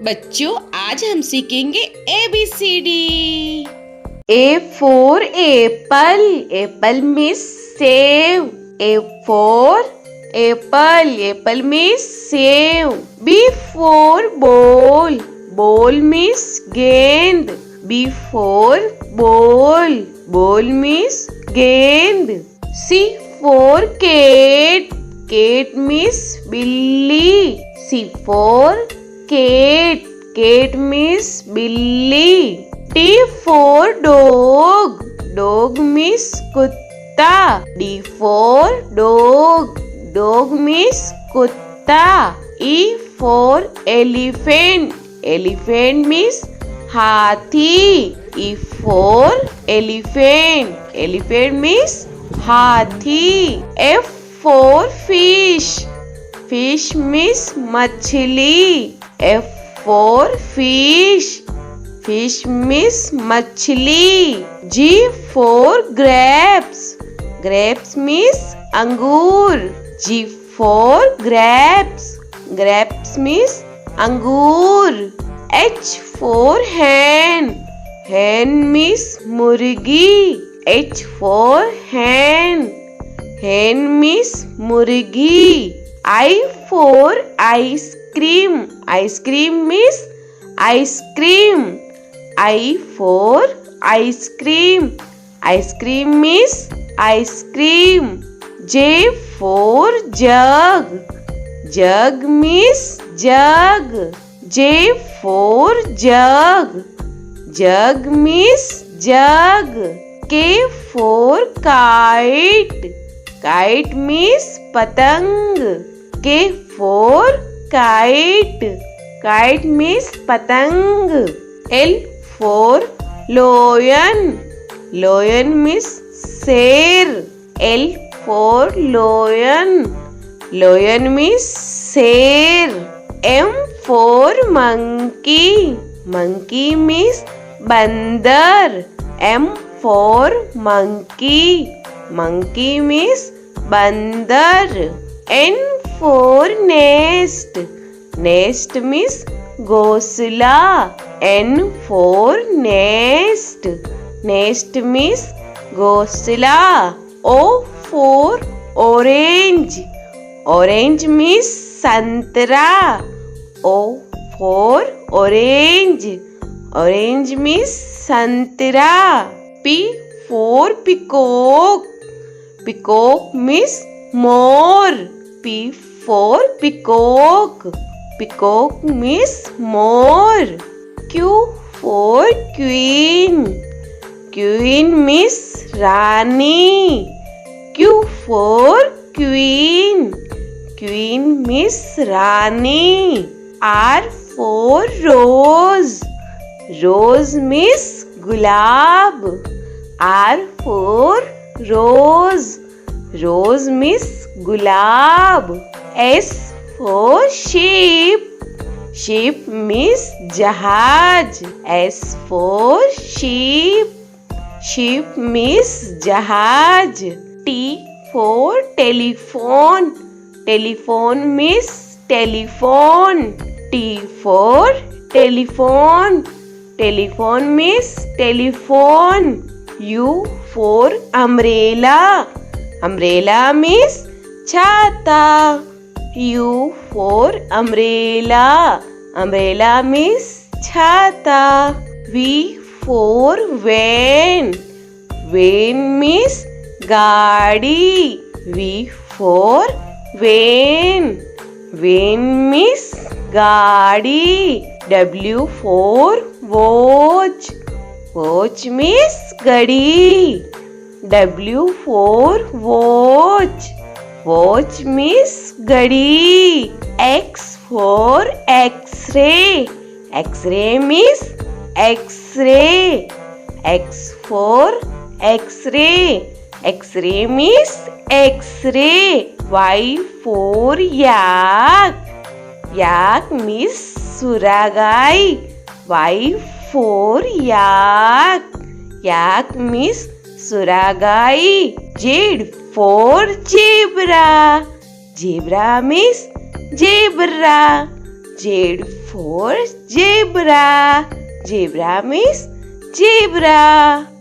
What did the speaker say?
बच्चों आज हम सीखेंगे ABCD। A for apple. Apple means save. A for apple. Apple means save. B for ball. Ball means gend. B for ball. Ball means gend. C for cat. Cat means billy. C for cat. Cat means billy. D for dog. Dog means kutta. D for dog. Dog means kutta. E for elephant. Elephant means hathi. E for elephant. Elephant means hathi. F for fish. Fish means machli. F for fish. Fish means machli. G for grapes. Grapes means angur. G for grapes. Grapes means angur. H for hen. Hen means murgi. H for hen. Hen means murgi. I for ice cream. Ice cream means ice cream. I for ice cream. Ice cream means ice cream. J for jug. Jug means jug. J for jug. Jug means jug. K for kite. Kite means patang. K for kite. Kite means patang. L for lion. Lion means sher. L for lion. Lion means sher. M for monkey. Monkey means bandar. M for monkey. Monkey means bandar. N for nest. Nest means घोंसला. N for nest. Nest means घोंसला. O for orange. Orange means संतरा. O for orange. Orange means संतरा. P for peacock. Peacock means more. P for peacock. Peacock means more. Q for queen. Queen means Rani. Q for queen. Queen means Rani. R for rose. Rose means gulab. R for rose. Rose means gulab. S for sheep. Sheep means jahaj. S for sheep. Sheep means jahaj. T for telephone. Telephone means telephone. T for telephone. Telephone means telephone. U for umbrella. Umbrella means chata. U for umbrella. Umbrella means chata. V for van. Van means gaadi. V for van. Van means gaadi. W for watch. Watch means gadi. W for watch. Watch means gadi. X for X-ray. X-ray means X-ray. X for X-ray. X-ray means X-ray. Y for yak. Yak means suragai. Y for yak. Yak means suragai. Z for zebra. Zebra means zebra. Z for zebra. Zebra means zebra.